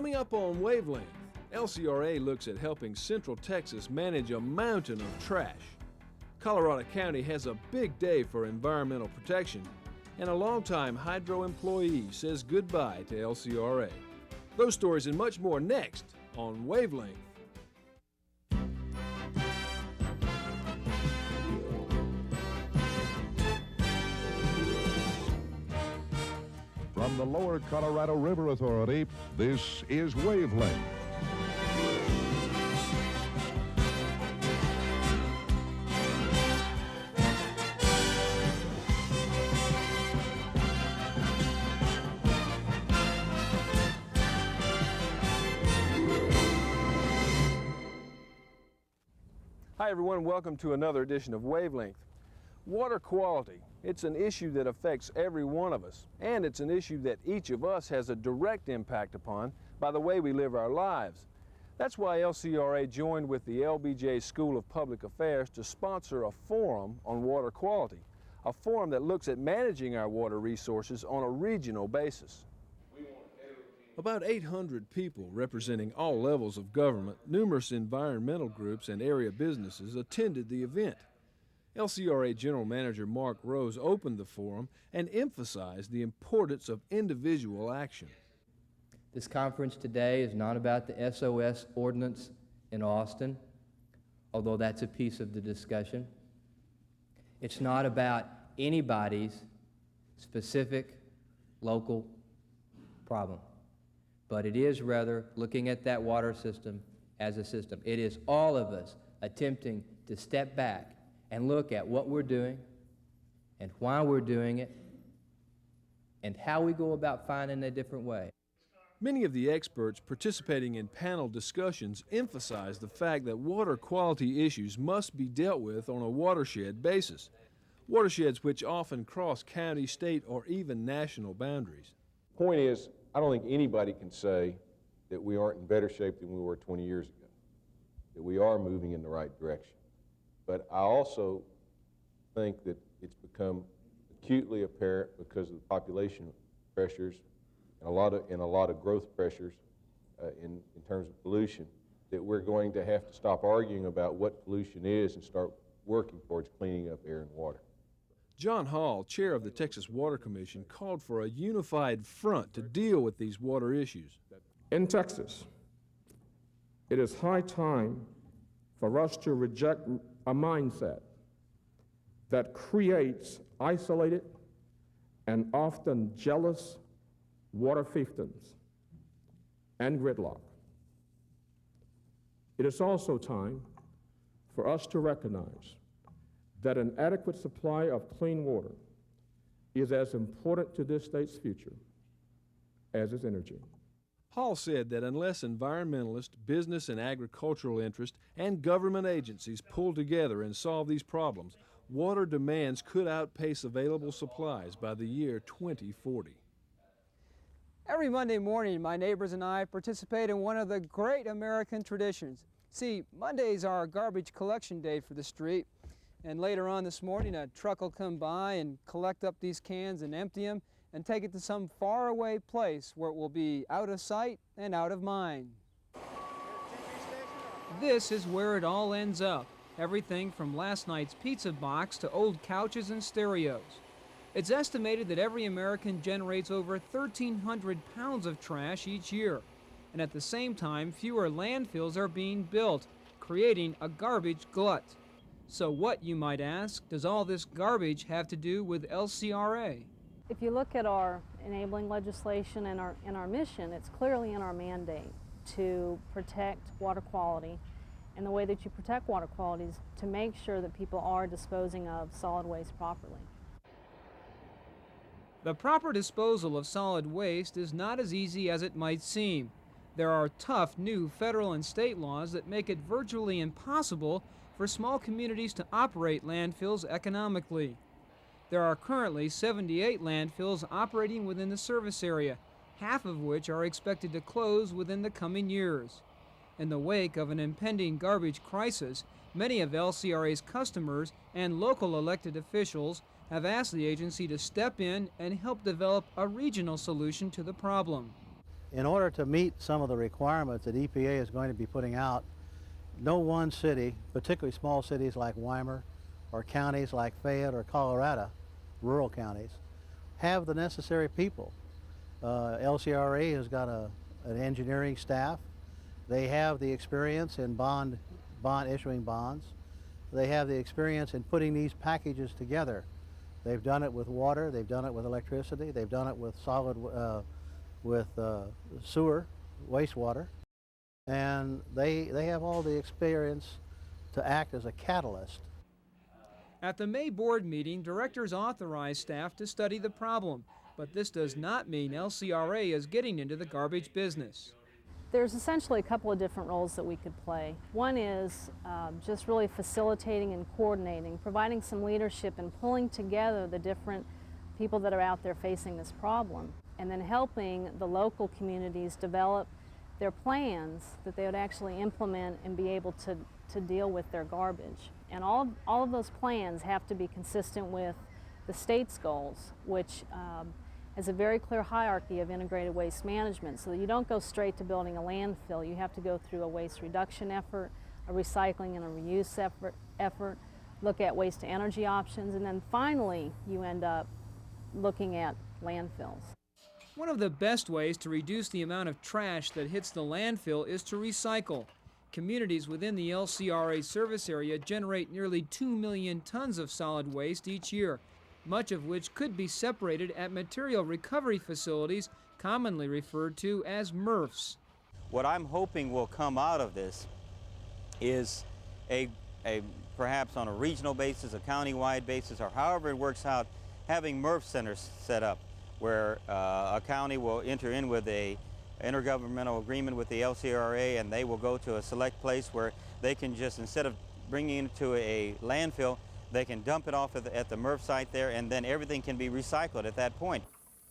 Coming up on Wavelength, LCRA looks at helping Central Texas manage a mountain of trash. Colorado County has a big day for environmental protection, and a longtime hydro employee says goodbye to LCRA. Those stories and much more next on Wavelength. From the Lower Colorado River Authority, this is Wavelength. Hi everyone, welcome to another edition of Wavelength. Water quality, it's an issue that affects every one of us, and it's an issue that each of us has a direct impact upon by the way we live our lives. That's why LCRA joined with the LBJ School of Public Affairs to sponsor a forum on water quality, a forum that looks at managing our water resources on a regional basis. About 800 people representing all levels of government, numerous environmental groups, and area businesses attended the event. LCRA General Manager Mark Rose opened the forum and emphasized the importance of individual action. This conference today is not about the SOS ordinance in Austin, although that's a piece of the discussion. It's not about anybody's specific local problem, but it is rather looking at that water system as a system. It is all of us attempting to step back and look at what we're doing and why we're doing it and how we go about finding a different way. Many of the experts participating in panel discussions emphasize the fact that water quality issues must be dealt with on a watershed basis, watersheds which often cross county, state, or even national boundaries. Point is, I don't think anybody can say that we aren't in better shape than we were 20 years ago, that we are moving in the right direction. But I also think that it's become acutely apparent because of the population pressures and a lot of growth pressures in terms of pollution, that we're going to have to stop arguing about what pollution is and start working towards cleaning up air and water. John Hall, chair of the Texas Water Commission, called for a unified front to deal with these water issues. In Texas, it is high time for us to reject a mindset that creates isolated and often jealous water fiefdoms and gridlock. It is also time for us to recognize that an adequate supply of clean water is as important to this state's future as is energy. Hall said that unless environmentalists, business and agricultural interests, and government agencies pull together and solve these problems, water demands could outpace available supplies by the year 2040. Every Monday morning, my neighbors and I participate in one of the great American traditions. See, Mondays are garbage collection day for the street, and later on this morning, a truck will come by and collect up these cans and empty them and take it to some faraway place where it will be out of sight and out of mind. This is where it all ends up. Everything from last night's pizza box to old couches and stereos. It's estimated that every American generates over 1,300 pounds of trash each year. And at the same time, fewer landfills are being built, creating a garbage glut. So what, you might ask, does all this garbage have to do with LCRA? If you look at our enabling legislation and our mission, it's clearly in our mandate to protect water quality. And the way that you protect water quality is to make sure that people are disposing of solid waste properly. The proper disposal of solid waste is not as easy as it might seem. There are tough new federal and state laws that make it virtually impossible for small communities to operate landfills economically. There are currently 78 landfills operating within the service area, half of which are expected to close within the coming years. In the wake of an impending garbage crisis, many of LCRA's customers and local elected officials have asked the agency to step in and help develop a regional solution to the problem. In order to meet some of the requirements that EPA is going to be putting out, no one city, particularly small cities like Weimar or counties like Fayette or Colorado, rural counties, have the necessary people. LCRA has got an engineering staff. They have the experience in bond issuing bonds. They have the experience in putting these packages together. They've done it with water, they've done it with electricity, they've done it with sewer, wastewater, and they have all the experience to act as a catalyst. At the May board meeting, directors authorized staff to study the problem, but this does not mean LCRA is getting into the garbage business. There's essentially a couple of different roles that we could play. One is just really facilitating and coordinating, providing some leadership and pulling together the different people that are out there facing this problem, and then helping the local communities develop their plans that they would actually implement and be able to deal with their garbage. And all of those plans have to be consistent with the state's goals, which has a very clear hierarchy of integrated waste management, so that you don't go straight to building a landfill. You have to go through a waste reduction effort, a recycling and a reuse effort, look at waste to energy options, and then finally you end up looking at landfills. One of the best ways to reduce the amount of trash that hits the landfill is to recycle. Communities within the LCRA service area generate nearly 2 million tons of solid waste each year, much of which could be separated at material recovery facilities, commonly referred to as MRFs. What I'm hoping will come out of this is perhaps on a regional basis, a county-wide basis, or however it works out, having MRF centers set up where a county will enter in with a intergovernmental agreement with the LCRA, and they will go to a select place where they can just, instead of bringing it to a landfill, they can dump it off at the MRF site there, and then everything can be recycled at that point.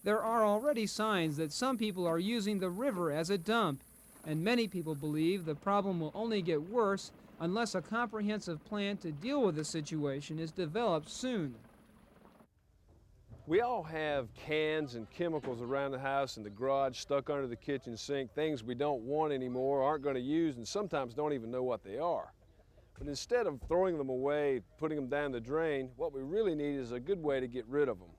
There are already signs that some people are using the river as a dump, and many people believe the problem will only get worse unless a comprehensive plan to deal with the situation is developed soon. We all have cans and chemicals around the house and the garage, stuck under the kitchen sink, things we don't want anymore, aren't going to use, and sometimes don't even know what they are. But instead of throwing them away, putting them down the drain, what we really need is a good way to get rid of them.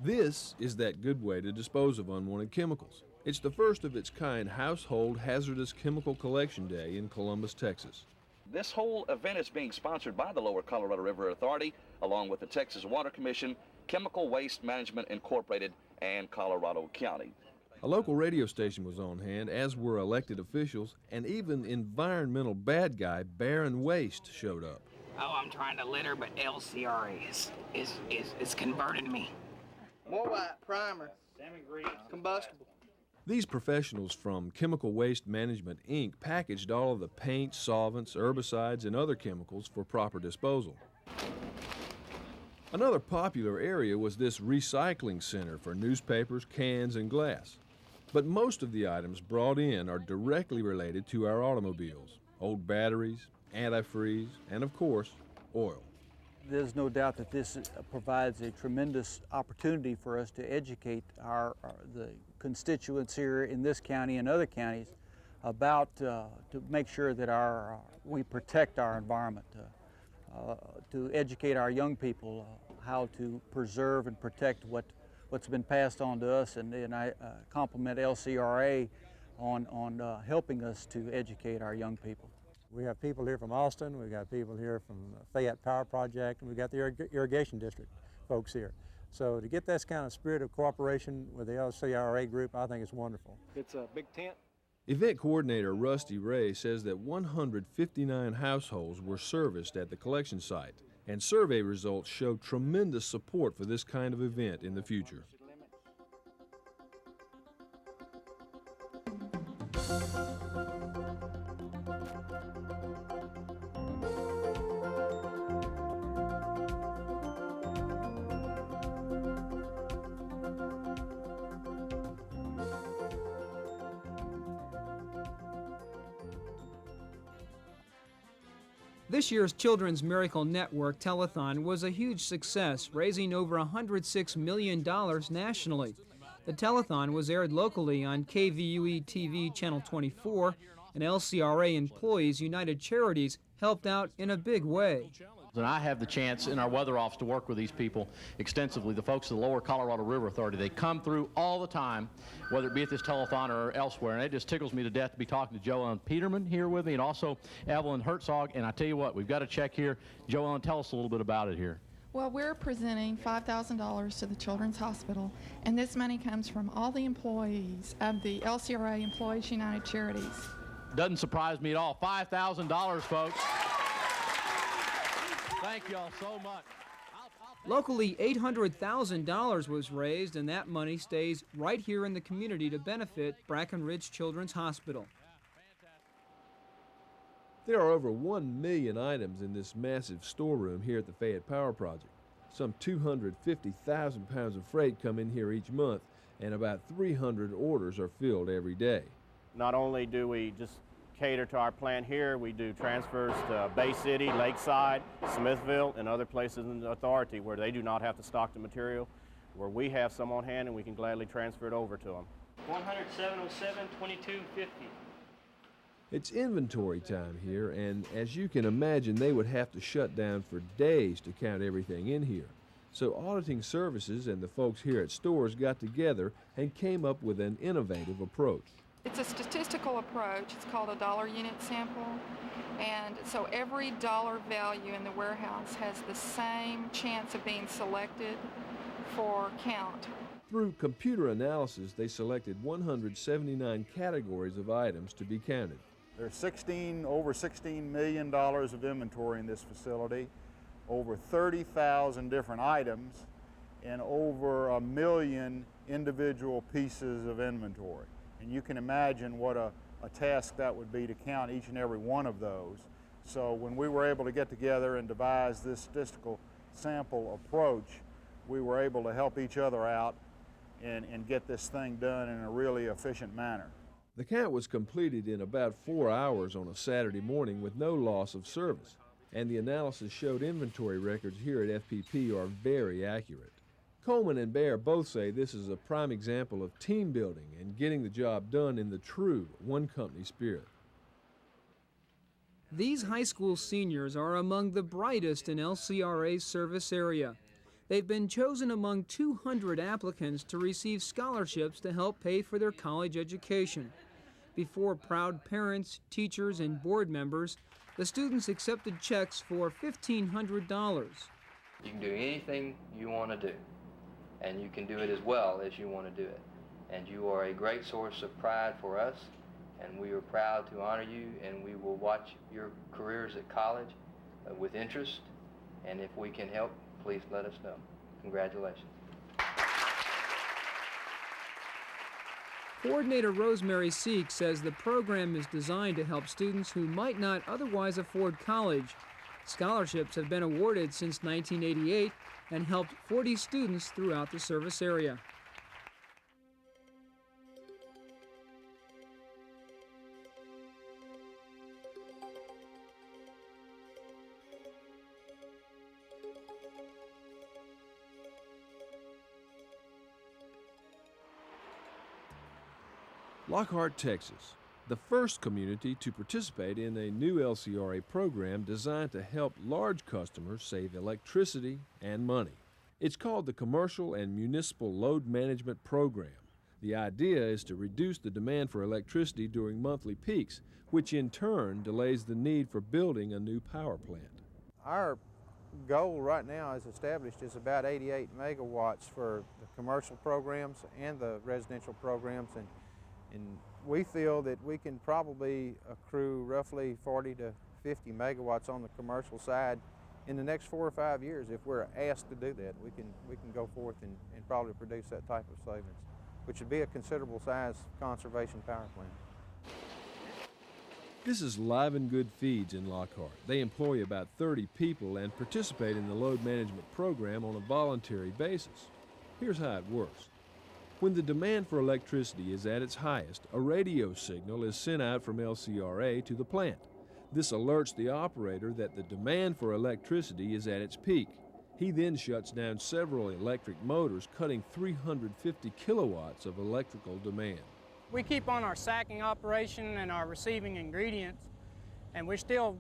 This is that good way to dispose of unwanted chemicals. It's the first of its kind Household Hazardous Chemical Collection Day in Columbus, Texas. This whole event is being sponsored by the Lower Colorado River Authority, along with the Texas Water Commission, Chemical Waste Management Incorporated, and Colorado County. A local radio station was on hand, as were elected officials, and even environmental bad guy Barron Waste showed up. Oh, I'm trying to litter, but LCRA is converting me. More white, primer, combustible. These professionals from Chemical Waste Management, Inc. packaged all of the paint, solvents, herbicides, and other chemicals for proper disposal. Another popular area was this recycling center for newspapers, cans, and glass. But most of the items brought in are directly related to our automobiles: old batteries, antifreeze, and of course, oil. There's no doubt that this provides a tremendous opportunity for us to educate the constituents here in this county and other counties about to make sure that we protect our environment, to educate our young people how to preserve and protect what's been passed on to us, and I compliment LCRA on helping us to educate our young people. We have people here from Austin, we've got people here from Fayette Power Project, and we've got the irrigation district folks here. So to get this kind of spirit of cooperation with the LCRA group, I think it's wonderful. It's a big tent. Event coordinator Rusty Ray says that 159 households were serviced at the collection site, and survey results show tremendous support for this kind of event in the future. This year's Children's Miracle Network telethon was a huge success, raising over $106 million nationally. The telethon was aired locally on KVUE TV Channel 24, and LCRA Employees United Charities helped out in a big way. And I have the chance in our weather office to work with these people extensively, the folks of the Lower Colorado River Authority. They come through all the time, whether it be at this telethon or elsewhere, and it just tickles me to death to be talking to Joellen Peterman here with me, and also Evelyn Herzog. And I tell you what, we've got a check here. Joellen, tell us a little bit about it here. Well, we're presenting $5,000 to the Children's Hospital, and this money comes from all the employees of the LCRA Employees United Charities. Doesn't surprise me at all. $5,000, folks. Thank you all so much. Locally, $800,000 was raised, and that money stays right here in the community to benefit Brackenridge Children's Hospital. There are over 1 million items in this massive storeroom here at the Fayette Power Project. Some 250,000 pounds of freight come in here each month, and about 300 orders are filled every day. Not only do we just cater to our plant here, we do transfers to Bay City, Lakeside, Smithville, and other places in the authority where they do not have to stock the material, where we have some on hand and we can gladly transfer it over to them. 10707 2250. It's inventory time here, and as you can imagine, they would have to shut down for days to count everything in here. So auditing services and the folks here at stores got together and came up with an innovative approach. It's a statistical approach. It's called a dollar unit sample. And so every dollar value in the warehouse has the same chance of being selected for count. Through computer analysis, they selected 179 categories of items to be counted. There's over $16 million of inventory in this facility, over 30,000 different items, and over 1 million individual pieces of inventory. And you can imagine what a task that would be to count each and every one of those. So when we were able to get together and devise this statistical sample approach, we were able to help each other out and get this thing done in a really efficient manner. The count was completed in about 4 hours on a Saturday morning with no loss of service, and the analysis showed inventory records here at FPP are very accurate. Coleman and Baer both say this is a prime example of team building and getting the job done in the true one-company spirit. These high school seniors are among the brightest in LCRA's service area. They've been chosen among 200 applicants to receive scholarships to help pay for their college education. Before proud parents, teachers, and board members, the students accepted checks for $1,500. You can do anything you want to do, and you can do it as well as you want to do it. And you are a great source of pride for us, and we are proud to honor you, and we will watch your careers at college with interest, and if we can help, please let us know. Congratulations. Coordinator Rosemary Seek says the program is designed to help students who might not otherwise afford college. Scholarships have been awarded since 1988 and helped 40 students throughout the service area. Lockhart, Texas, the first community to participate in a new LCRA program designed to help large customers save electricity and money. It's called the Commercial and Municipal Load Management Program. The idea is to reduce the demand for electricity during monthly peaks, which in turn delays the need for building a new power plant. Our goal right now is established is about 88 megawatts for the commercial programs and the residential programs, and we feel that we can probably accrue roughly 40 to 50 megawatts on the commercial side in the next 4 or 5 years. If we're asked to do that, we can go forth and probably produce that type of savings, which would be a considerable size conservation power plant. This is Live and Good Feeds in Lockhart. They employ about 30 people and participate in the load management program on a voluntary basis. Here's how it works. When the demand for electricity is at its highest, a radio signal is sent out from LCRA to the plant. This alerts the operator that the demand for electricity is at its peak. He then shuts down several electric motors, cutting 350 kilowatts of electrical demand. We keep on our sacking operation and our receiving ingredients, and we're still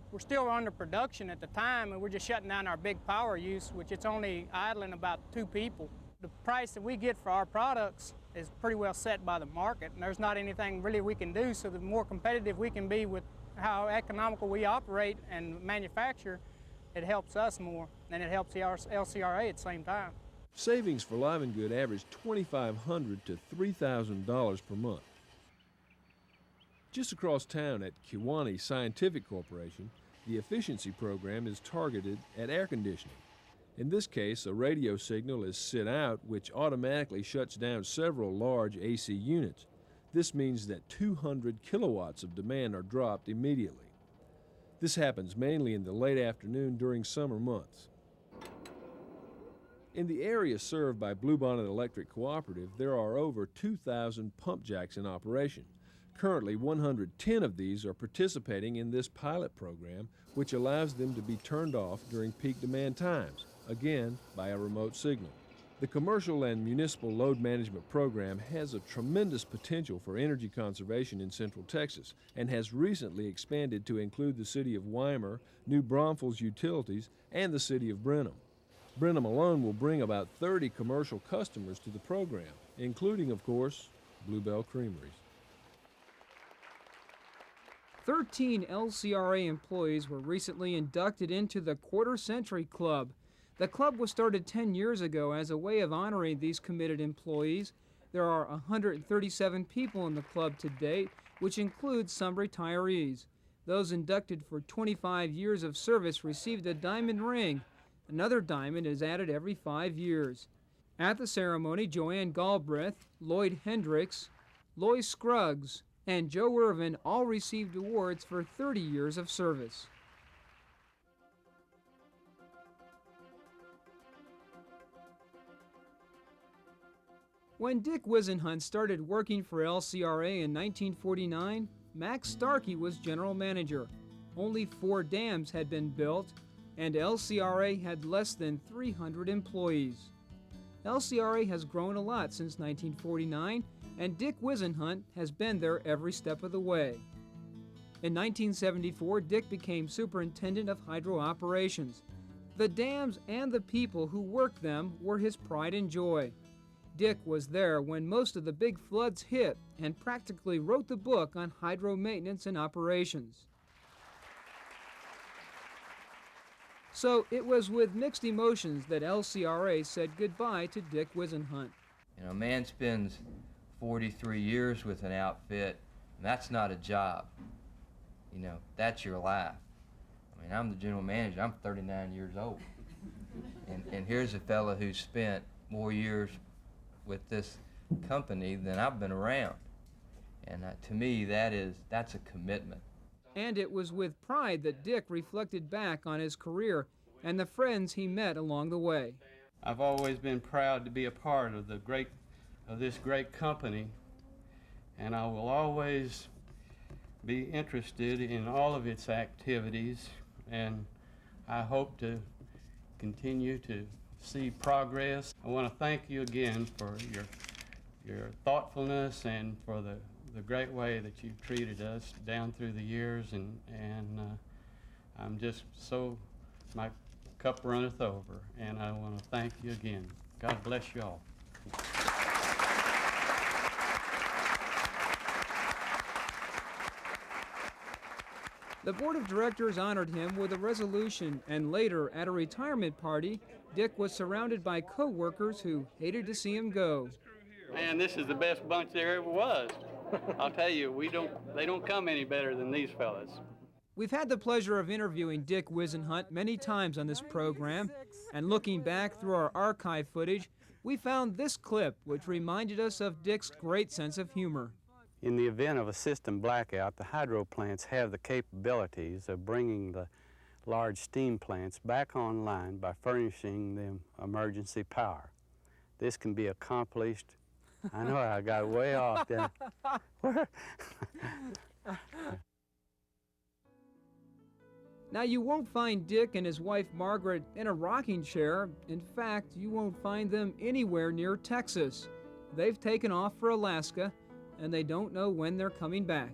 under production at the time, and we're just shutting down our big power use, which it's only idling about 2 people. The price that we get for our products is pretty well set by the market, and there's not anything really we can do, so the more competitive we can be with how economical we operate and manufacture, it helps us more, and it helps the LCRA at the same time. Savings for Live and Good average $2,500 to $3,000 per month. Just across town at Kewanee Scientific Corporation, the efficiency program is targeted at air conditioning. In this case, a radio signal is sent out which automatically shuts down several large AC units. This means that 200 kilowatts of demand are dropped immediately. This happens mainly in the late afternoon during summer months. In the area served by Bluebonnet Electric Cooperative, there are over 2,000 pump jacks in operation. Currently, 110 of these are participating in this pilot program, which allows them to be turned off during peak demand times, again by a remote signal. The commercial and municipal load management program has a tremendous potential for energy conservation in Central Texas and has recently expanded to include the city of Weimar, New Braunfels Utilities, and the city of Brenham. Brenham alone will bring about 30 commercial customers to the program, including, of course, Bluebell Creameries. 13 LCRA employees were recently inducted into the Quarter Century Club. The club was started 10 years ago as a way of honoring these committed employees. There are 137 people in the club to date, which includes some retirees. Those inducted for 25 years of service received a diamond ring. Another diamond is added every 5 years. At the ceremony, Joanne Galbraith, Lloyd Hendricks, Lois Scruggs, and Joe Irvin all received awards for 30 years of service. When Dick Wisenhunt started working for LCRA in 1949, Max Starkey was general manager. Only 4 dams had been built, and LCRA had less than 300 employees. LCRA has grown a lot since 1949, and Dick Wisenhunt has been there every step of the way. In 1974, Dick became superintendent of hydro operations. The dams and the people who worked them were his pride and joy. Dick was there when most of the big floods hit and practically wrote the book on hydro maintenance and operations. So it was with mixed emotions that LCRA said goodbye to Dick Wisenhunt. You know, a man spends 43 years with an outfit, and that's not a job. You know, that's your life. I mean, I'm the general manager, I'm 39 years old. And here's a fellow who's spent more years with this company than I've been around. And to me, that's a commitment. And it was with pride that Dick reflected back on his career and the friends he met along the way. I've always been proud to be a part of this great company, and I will always be interested in all of its activities, and I hope to continue to see progress. I want to thank you again for your thoughtfulness and for the great way that you've treated us down through the years, and I'm just so, my cup runneth over, and I want to thank you again. God bless you all. The board of directors honored him with a resolution, and later, at a retirement party, Dick was surrounded by co-workers who hated to see him go. Man, this is the best bunch there ever was. I'll tell you, they don't come any better than these fellas. We've had the pleasure of interviewing Dick Wisenhunt many times on this program, and looking back through our archive footage, we found this clip which reminded us of Dick's great sense of humor. In the event of a system blackout, the hydro plants have the capabilities of bringing the large steam plants back online by furnishing them emergency power. This can be accomplished. I know I got way off there. Now, you won't find Dick and his wife Margaret in a rocking chair. In fact, you won't find them anywhere near Texas. They've taken off for Alaska, and they don't know when they're coming back.